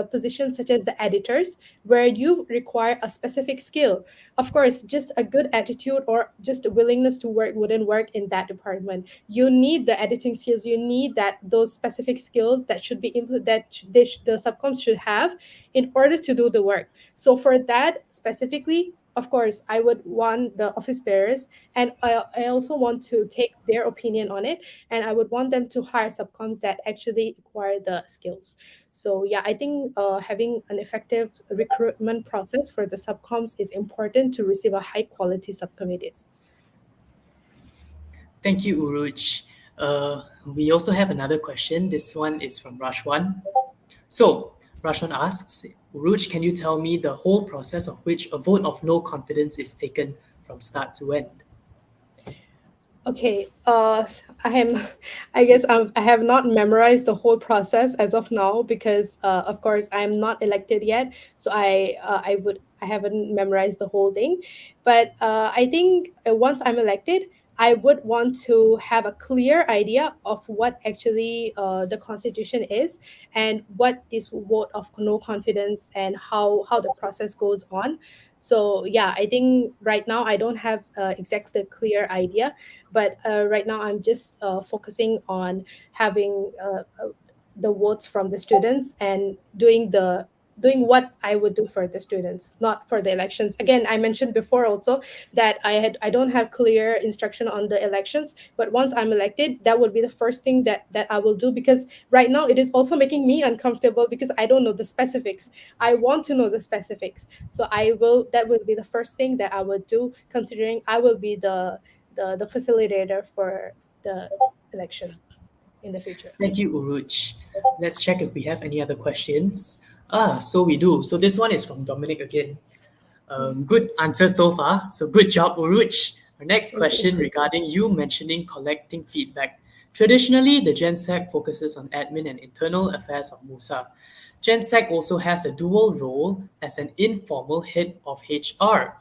positions such as the editors, where you require a specific skill, of course just a good attitude or just a willingness to work wouldn't work in that department. You need the editing skills. You need those specific skills that should be the subcoms should have in order to do the work. So for that specifically, of course, I would want the office bearers, and I also want to take their opinion on it, and I would want them to hire subcoms that actually acquire the skills. So yeah, I think having an effective recruitment process for the subcoms is important to receive a high quality subcommittees. Thank you, Uruj. We also have another question. This one is from Rashwan. So, Rashwan asks, Uruj, can you tell me the whole process of which a vote of no confidence is taken from start to end? Okay, I am, I guess I have not memorized the whole process as of now because, of course, I am not elected yet. So I haven't memorized the whole thing. But I think once I'm elected, I would want to have a clear idea of what actually the constitution is and what this vote of no confidence and how the process goes on. So yeah, I think right now I don't have exactly clear idea, but right now I'm just focusing on having the votes from the students and doing what I would do for the students, not for the elections. Again, I mentioned before also that I don't have clear instruction on the elections, but once I'm elected, that would be the first thing that I will do, because right now it is also making me uncomfortable because I don't know the specifics. I want to know the specifics. So that will be the first thing that I would do, considering I will be the facilitator for the elections in the future. Thank you, Uruj. Let's check if we have any other questions. So we do. So this one is from Dominic again. Good answer so far. So good job, Uruj. Our next Thank you. question regarding you mentioning collecting feedback. Traditionally, the GenSec focuses on admin and internal affairs of Musa. GenSec also has a dual role as an informal head of HR.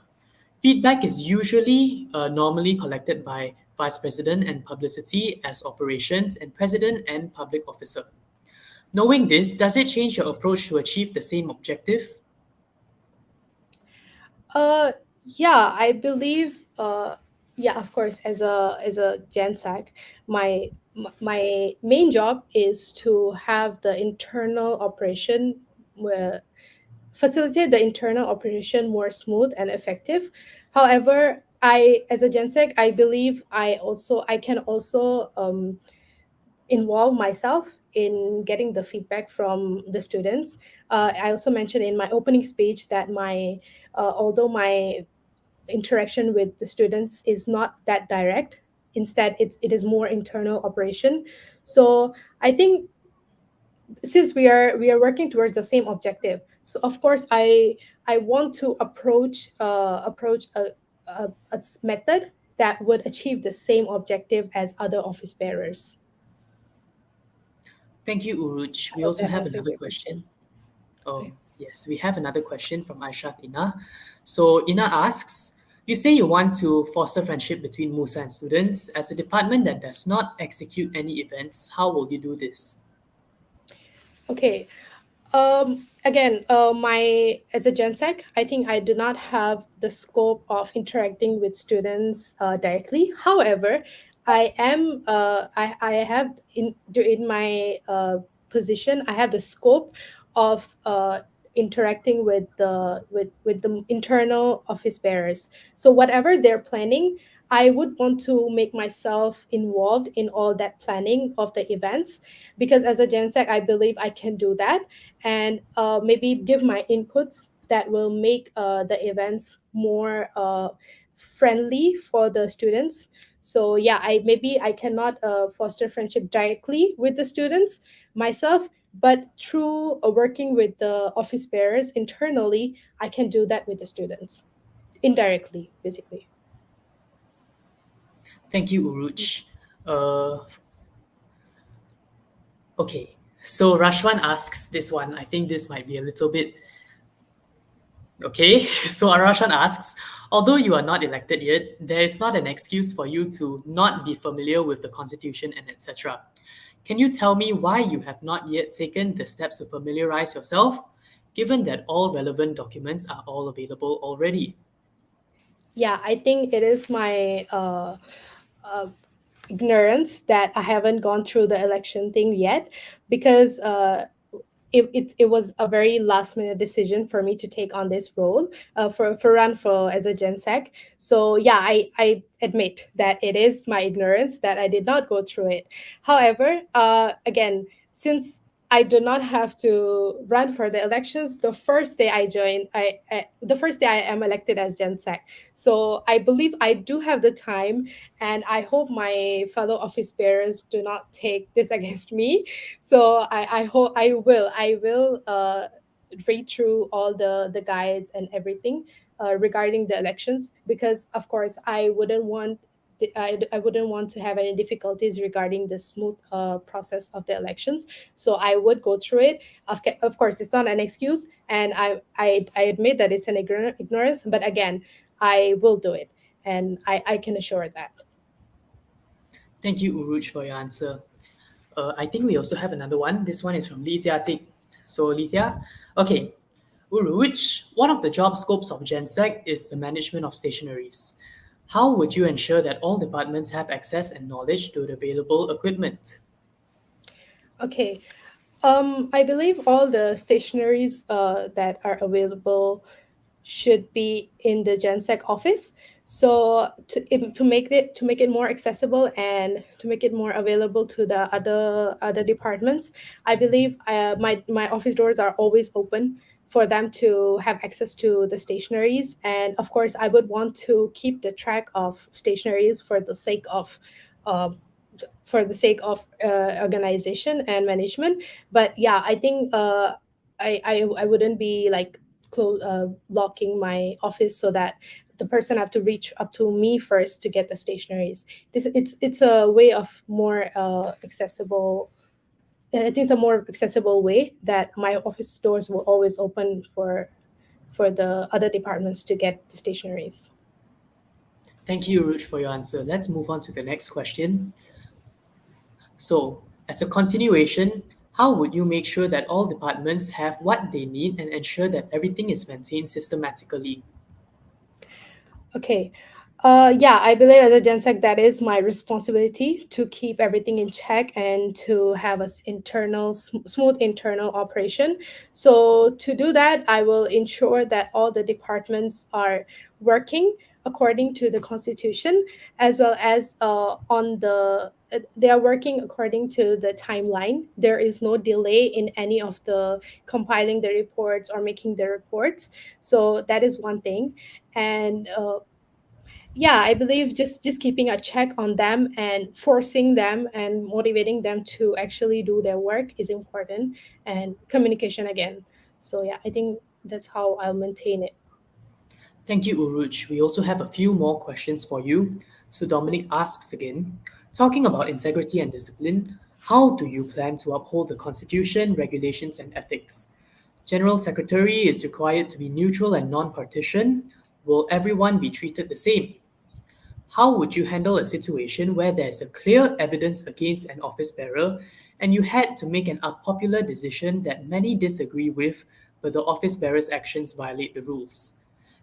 Feedback is usually normally collected by Vice President and Publicity as operations and President and Public Officer. Knowing this, does it change your approach to achieve the same objective? Uh, yeah, I believe. Yeah, of course. As a GenSac, my main job is to have the internal operation, where facilitate the internal operation more smooth and effective. However, as a GenSec, I believe I can also involve myself in getting the feedback from the students. I also mentioned in my opening speech that although my interaction with the students is not that direct, instead it is more internal operation. So I think since we are working towards the same objective, so of course I want to approach a method that would achieve the same objective as other office bearers. Thank you, Uruj. I We hope also that have answers another your question. question. Oh, Okay. yes, we have another question from Aisha Ina. So Ina asks, you say you want to foster friendship between Musa and students. As a department that does not execute any events, how will you do this? Okay. Again, my as a GenSec, I think I do not have the scope of interacting with students directly. However, I have in my position, I have the scope of interacting with the internal office bearers. So whatever they're planning, I would want to make myself involved in all that planning of the events, because as a GenSec, I believe I can do that, and maybe give my inputs that will make the events more friendly for the students. So yeah, I cannot foster friendship directly with the students myself, but through working with the office bearers internally, I can do that with the students indirectly, basically. Thank you, Uruj. Uh, okay, so Rashwan asks this one. I think this might be a little bit okay. So Rashwan asks, although you are not elected yet, there is not an excuse for you to not be familiar with the Constitution and etc. Can you tell me why you have not yet taken the steps to familiarize yourself, given that all relevant documents are all available already? Yeah, I think it is my uh, ignorance that I haven't gone through the election thing yet, because it was a very last minute decision for me to take on this role, for run for as a gen sec. So yeah, I admit that it is my ignorance that I did not go through it. However, again, since I do not have to run for the elections the first day I join. The first day I am elected as Gen Sec. So I believe I do have the time, and I hope my fellow office bearers do not take this against me. So I hope I will read through all the guides and everything regarding the elections, because of course I wouldn't want to have any difficulties regarding the smooth process of the elections. So I would go through it. Of course, it's not an excuse, and I admit that it's an ignorance. But again, I will do it, and I can assure that. Thank you, Uruj, for your answer. I think we also have another one. This one is from Li Jiajing. So, Li Jia, okay, Uruj, one of the job scopes of GenSec is the management of stationaries. How would you ensure that all departments have access and knowledge to the available equipment? Okay. I believe all the stationaries that are available should be in the GenSec office. So to make it more accessible and to make it more available to the other departments, I believe my office doors are always open for them to have access to the stationaries. And of course, I would want to keep the track of stationaries uh, for the sake of organization and management. But yeah, I think I wouldn't be like locking my office so that the person have to reach up to me first to get the stationaries. It's a way of more accessible. I think it's a more accessible way that my office doors will always open for the other departments to get the stationaries. Thank you, Uruj, for your answer. Let's move on to the next question. So, as a continuation, how would you make sure that all departments have what they need and ensure that everything is maintained systematically? Okay. Yeah, I believe as a GenSec, that is my responsibility to keep everything in check and to have a smooth internal operation. So to do that, I will ensure that all the departments are working according to the constitution, as well as they are working according to the timeline. There is no delay in any of the compiling the reports or making the reports. So that is one thing. And yeah, I believe just keeping a check on them and forcing them and motivating them to actually do their work is important, and communication again. So yeah, I think that's how I'll maintain it. Thank you, Uruj. We also have a few more questions for you. So, Dominic asks again, talking about integrity and discipline, how do you plan to uphold the Constitution, regulations, and ethics? General Secretary is required to be neutral and non partisan. Will everyone be treated the same? How would you handle a situation where there's a clear evidence against an office bearer and you had to make an unpopular decision that many disagree with, but the office bearer's actions violate the rules?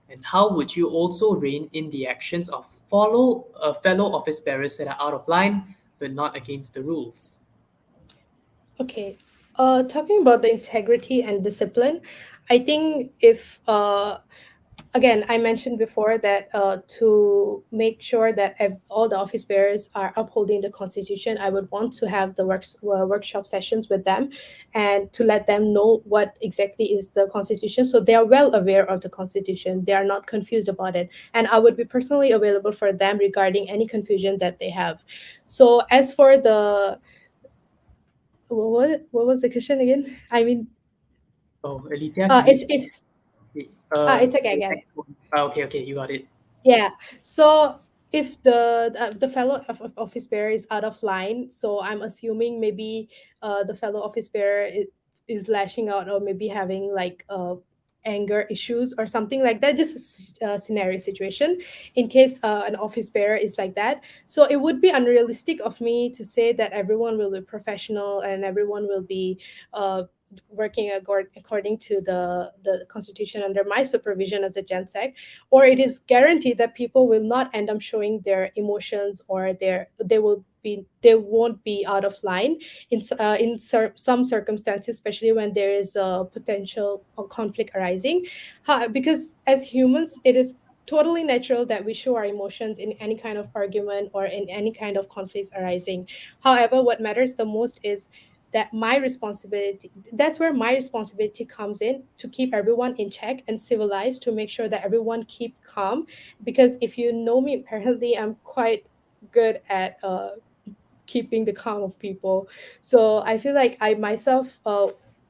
And how would you also rein in the actions of fellow office bearers that are out of line but not against the rules? Okay. Talking about the integrity and discipline, I think if again, I mentioned before that to make sure that all the office bearers are upholding the constitution, I would want to have the workshop sessions with them and to let them know what exactly is the constitution, so they are well aware of the constitution, they are not confused about it, and I would be personally available for them regarding any confusion that they have. So as for the what was the question again? I mean, Oh, Alithia, can you it's uh it's okay, I the get it. next one? Okay, okay, you got it. Yeah. So if the fellow of office bearer is out of line, so I'm assuming maybe the fellow office bearer is lashing out or maybe having like anger issues or something like that. Just a scenario situation in case an office bearer is like that. So it would be unrealistic of me to say that everyone will be professional and everyone will be working according to the constitution under my supervision as a gen sec, or it is guaranteed that people will not end up showing their emotions, or they won't be out of line some circumstances, especially when there is a potential conflict arising. Because as humans, it is totally natural that we show our emotions in any kind of argument or in any kind of conflicts arising. However, what matters the most is that my responsibility that's where my responsibility comes in, to keep everyone in check and civilized, to make sure that everyone keep calm. Because if you know me, apparently I'm quite good at keeping the calm of people. So I feel like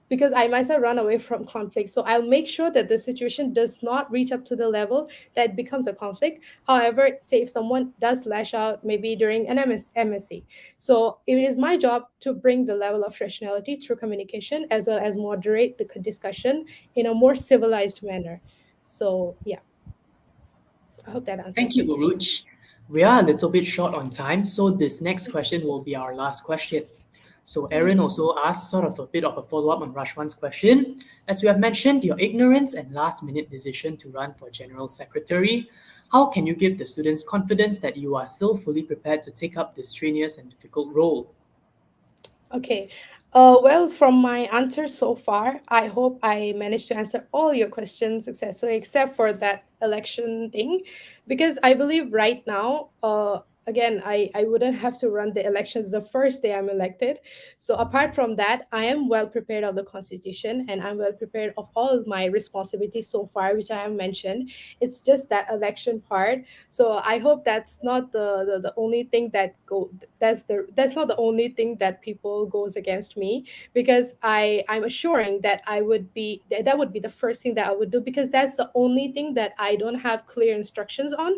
because I myself run away from conflict, so I'll make sure that the situation does not reach up to the level that it becomes a conflict. However, say if someone does lash out, maybe during an MSc, so it is my job to bring the level of rationality through communication, as well as moderate the discussion in a more civilized manner. So yeah, I hope that Thank answers you, your question. Uruj. We are a little bit short on time, so this next question will be our last question. So Aaron also asked sort of a bit of a follow-up on Rashwan's question. As you have mentioned, your ignorance and last-minute decision to run for General Secretary, how can you give the students confidence that you are still fully prepared to take up this strenuous and difficult role? Okay. Well, from my answer so far, I hope I managed to answer all your questions successfully, except for that election thing, because I believe right now, again, I wouldn't have to run the elections the first day I'm elected. So apart from that, I am well prepared of the constitution, and I'm well prepared of all my responsibilities so far, which I have mentioned. It's just that election part. So I hope that's not the only thing that's not the only thing that people goes against me, because I'm assuring that that would be the first thing that I would do, because that's the only thing that I don't have clear instructions on.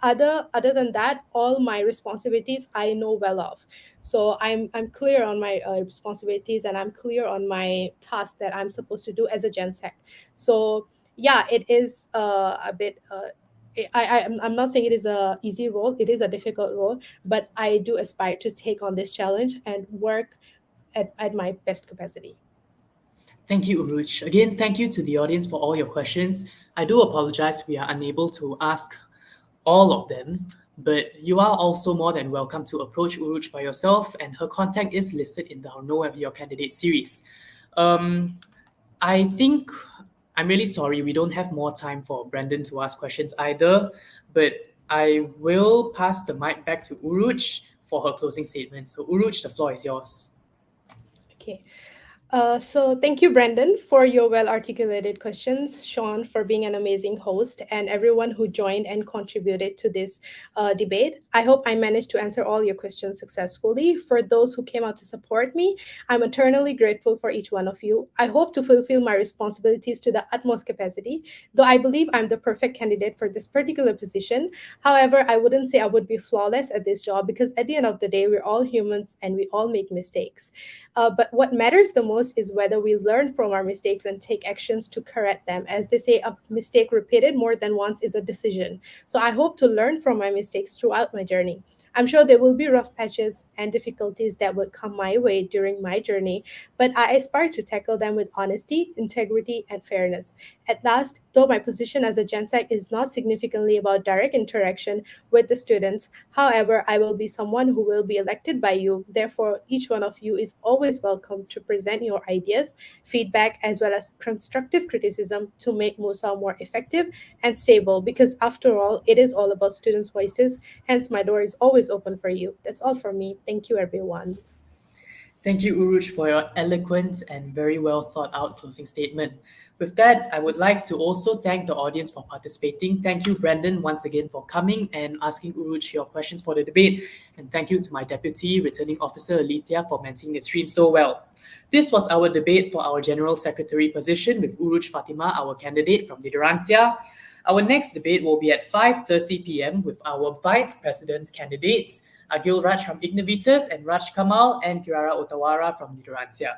Other than that, all my responsibilities I know well of. So I'm clear on my responsibilities, and I'm clear on my task that I'm supposed to do as a gen sec. So yeah, it is a bit I'm not saying it is a easy role. It is a difficult role, but I do aspire to take on this challenge and work at my best capacity. Thank you, Uruj. Again, thank you to the audience for all your questions. I do apologize we are unable to ask all of them, but you are also more than welcome to approach Uruj by yourself, and her contact is listed in the Know Your Candidate series. Um, I think I'm really sorry we don't have more time for Brandon to ask questions either, but I will pass the mic back to Uruj for her closing statement. So, Uruj, the floor is yours. Okay. So thank you, Brandon, for your well-articulated questions, Sean, for being an amazing host, and everyone who joined and contributed to this debate. I hope I managed to answer all your questions successfully. For those who came out to support me, I'm eternally grateful for each one of you. I hope to fulfill my responsibilities to the utmost capacity, though I believe I'm the perfect candidate for this particular position. However, I wouldn't say I would be flawless at this job, because at the end of the day, we're all humans and we all make mistakes. But what matters the most is whether we learn from our mistakes and take actions to correct them. As they say, a mistake repeated more than once is a decision. So I hope to learn from my mistakes throughout my journey. I'm sure there will be rough patches and difficulties that will come my way during my journey, but I aspire to tackle them with honesty, integrity, and fairness. At last, though my position as a GenSec is not significantly about direct interaction with the students, however, I will be someone who will be elected by you. Therefore, each one of you is always welcome to present your ideas, feedback, as well as constructive criticism to make Musa more effective and stable. Because after all, it is all about students' voices. Hence, my door is always open for you. That's all from me. Thank you, everyone. Thank you, Uruj, for your eloquent and very well thought out closing statement. With that, I would like to also thank the audience for participating. Thank you, Brandon, once again for coming and asking Uruj your questions for the debate. And thank you to my deputy, returning officer Alethea, for managing the stream so well. This was our debate for our General Secretary position with Uruj Fatima, our candidate from Lideransia. Our next debate will be at 5:30 p.m. with our Vice President's candidates, Agil Raj from Ignivitas and Raj Kamal and Kirara Otawara from Lideransia.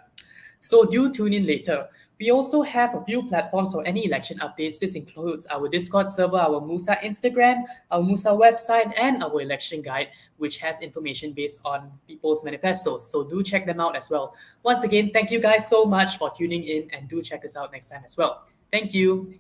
So do tune in later. We also have a few platforms for any election updates. This includes our Discord server, our Musa Instagram, our Musa website, and our election guide, which has information based on people's manifestos. So do check them out as well. Once again, thank you guys so much for tuning in and do check us out next time as well. Thank you.